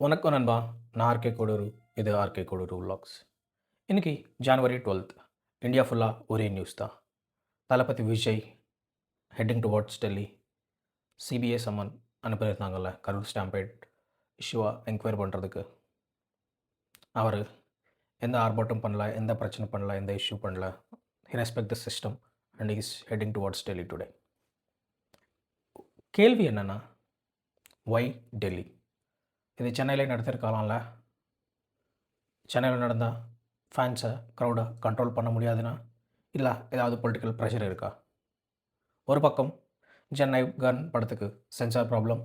வணக்கம் நண்பா. நான் ஆர்கே கோடூரு. இது ஆர்கே கோடூரு விலாக்ஸ். இன்னைக்கு ஜனவரி 12 இந்தியா ஃபுல்லா ஒரே நியூஸ் தான். Thalapathy Vijay heading towards Delhi. CBI summon அனுப்பியிருந்தாங்கல்ல, கரூர் ஸ்டாம்பேட் இஷ்யூவா என்கொயரி பண்ணுறதுக்கு. அவர் எந்த ஆர்ப்பாட்டம் பண்ணல, எந்த பிரச்சனை பண்ணல, எந்த இஷ்யூ பண்ணல. He respect the system and is heading towards Delhi today. கேள்வி என்னென்னா, ஒய் டெல்லி? இது சென்னையிலே நடத்திருக்கலாம்ல. சென்னையில் நடந்தால் ஃபேன்ஸை க்ரௌடை கண்ட்ரோல் பண்ண முடியாதுன்னா, இல்லை ஏதாவது பொலிட்டிக்கல் ப்ரெஷர் இருக்கா? ஒரு பக்கம் சென்னை கன் படத்துக்கு சென்சார் ப்ராப்ளம்,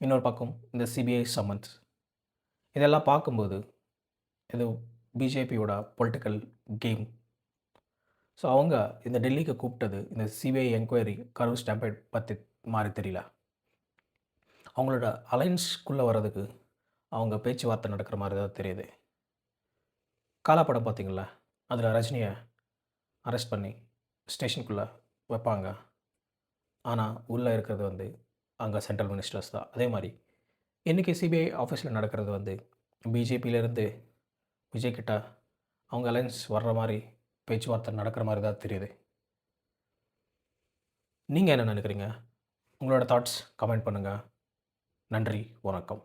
இன்னொரு பக்கம் இந்த சிபிஐ சம்மன்ஸ். இதெல்லாம் பார்க்கும்போது இது பிஜேபியோட பொலிட்டிக்கல் கேம். ஸோ அவங்க இந்த டெல்லிக்கு கூப்பிட்டது இந்த சிபிஐ என்கொயரி கரூர் ஸ்டாம்பேட் பற்றி மாதிரி தெரியல. அவங்களோட அலைன்ஸ்குள்ளே வர்றதுக்கு அவங்க பேச்சுவார்த்தை நடக்கிற மாதிரி தான் தெரியுது. காலா படம் பார்த்தீங்களா, அதில் ரஜினியை அரெஸ்ட் பண்ணி ஸ்டேஷனுக்குள்ளே வைப்பாங்க. ஆனால் உள்ளே இருக்கிறது அங்கே சென்ட்ரல் மினிஸ்டர்ஸ் தான். அதே மாதிரி இன்றைக்கி சிபிஐ ஆஃபீஸில் நடக்கிறது பிஜேபியிலேருந்து விஜய் கிட்ட அவங்க அலைன்ஸ் வர்ற மாதிரி பேச்சுவார்த்தை நடக்கிற மாதிரி தான் தெரியுது. நீங்கள் என்ன நினைக்கிறீங்க? உங்களோட தாட்ஸ் கமெண்ட் பண்ணுங்கள். நன்றி, வணக்கம்.